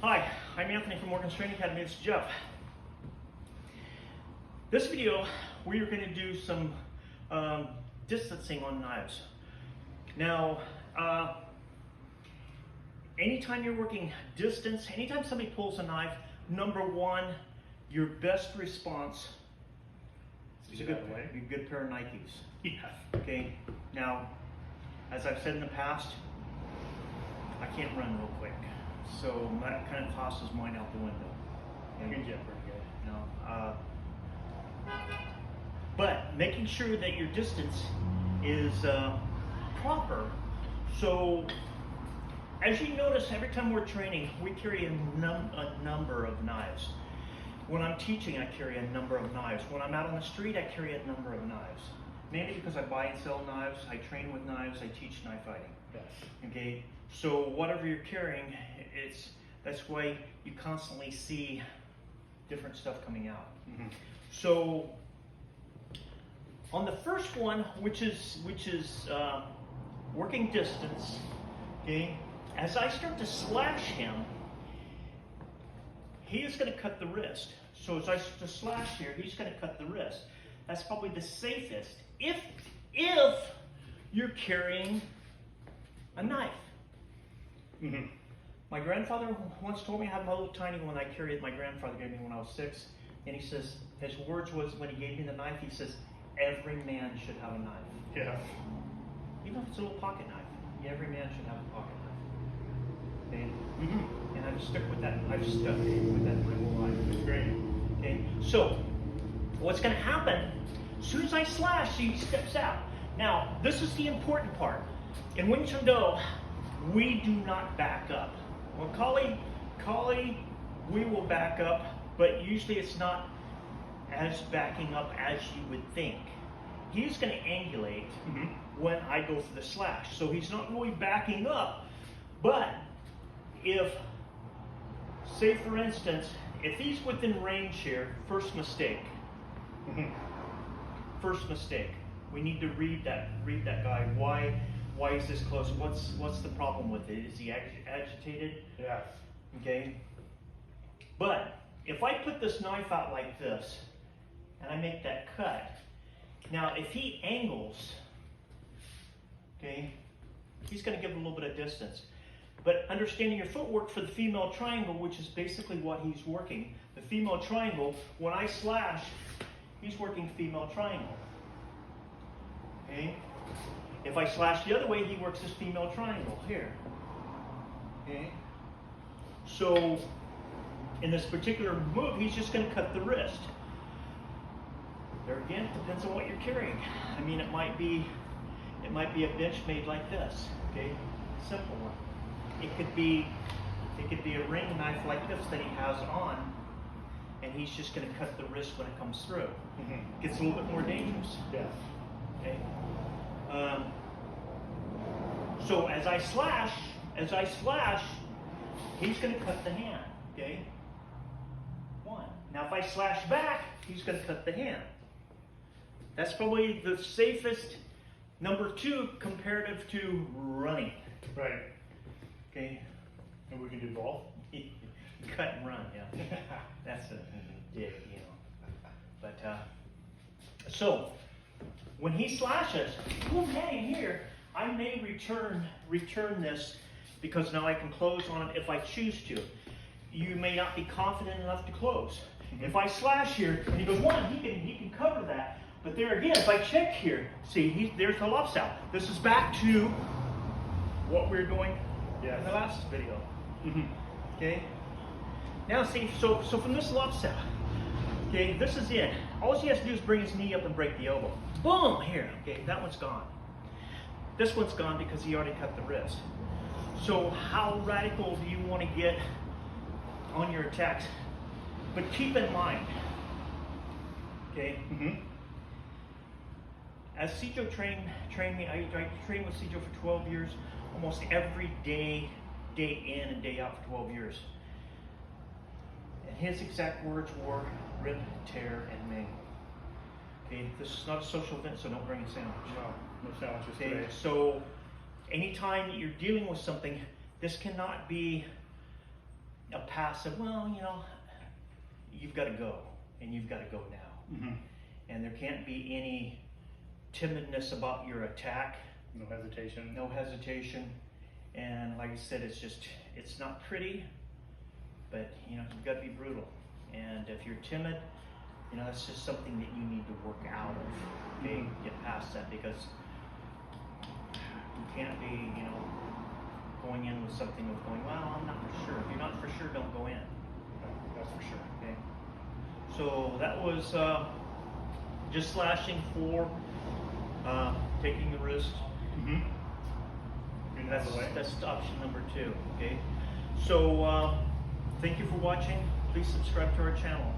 Hi, I'm Anthony from Morgan's Training Academy. It's Jeff. This video, we are going to do some distancing on knives. Now, anytime you're working distance, anytime somebody pulls a knife, number one, your best response is a good pair of Nikes. Yeah. Okay. Now, as I've said in the past, I can't run real quick, so that kind of tosses mine out the window. You can jump pretty good. No, but making sure that your distance is proper. So, as you notice, every time we're training, we carry a number of knives. When I'm teaching, I carry a number of knives. When I'm out on the street, I carry a number of knives. Mainly because I buy and sell knives, I train with knives, I teach knife fighting. Yes. Okay, so whatever you're carrying, that's why you constantly see different stuff coming out. Mm-hmm. So on the first one, which is working distance, okay, as I start to slash him, he is going to cut the wrist. So as I start to slash here, he's going to cut the wrist. That's probably the safest if you're carrying a knife. Mm-hmm. My grandfather once told me I had my little tiny one I carried. My grandfather gave me when I was 6, and he says his words was when he gave me the knife. He says every man should have a knife. Yeah. Even if it's a little pocket knife, every man should have a pocket knife. Okay. Mm-hmm. And I've stuck with that. I've stuck with that my whole life. It's great. Okay. So what's going to happen? As soon as I slash, he steps out. Now this is the important part. In Wing Chun Do, we do not back up. Well, Kali, we will back up, but usually it's not as backing up as you would think. He's going to angulate when I go for the slash. So he's not really backing up, but if, say for instance, if he's within range here, first mistake. First mistake. We need to read that guy. Why is this close? What's the problem with it? Is he agitated? Yes. Okay. But if I put this knife out like this, and I make that cut, now if he angles, okay, he's going to give a little bit of distance. But understanding your footwork for the female triangle, which is basically what he's working, the female triangle, when I slash, he's working female triangle. Okay? If I slash the other way, he works his female triangle here. Okay? So, in this particular move, he's just going to cut the wrist. There again, it depends on what you're carrying. I mean, it might be a bench made like this. Okay, simple one. It could be a ring knife like this that he has on, and he's just going to cut the wrist when it comes through. It gets a little bit more dangerous. Yes. Okay. So as I slash, he's going to cut the hand. Okay. One. Now if I slash back, he's going to cut the hand. That's probably the safest. Number 2, comparative to running. Right. Okay. And we can do both. Cut and run. Yeah. That's a dig, you know. But so when he slashes, hang here, I may return this because now I can close on it if I choose to. You may not be confident enough to close. If I slash here, and he goes one, he can cover that. But there again, if I check here, see, there's the left out. This is back to what we were doing in the last video. Okay. Now see, so from this left side, okay, this is it. All he has to do is bring his knee up and break the elbow. Boom, here. Okay, that one's gone. This one's gone because he already cut the wrist. So how radical do you want to get on your attacks? But keep in mind, okay, as Sijo trained me, I trained with Sijo for 12 years, almost every day, day in and day out for 12 years. And his exact words were rip, tear, and mangle. Okay, this is not a social event, so don't bring a sandwich. No sandwiches Okay, today. so anytime that you're dealing with something, this cannot be a passive, well, you know, you've got to go, and you've got to go now. Mm-hmm. And there can't be any timidness about your attack. No hesitation. No hesitation. And like I said, it's not pretty, but you know, you've got to be brutal. And if you're timid, you know, that's just something that you need to work out of. Okay, get past that, because you can't be, you know, going in with something of going, well, I'm not for sure. If you're not for sure, don't go in. That's for sure. Okay. So that was just slashing for taking the risk. Mm-hmm. That's option number 2. Okay. So thank you for watching. Please subscribe to our channel.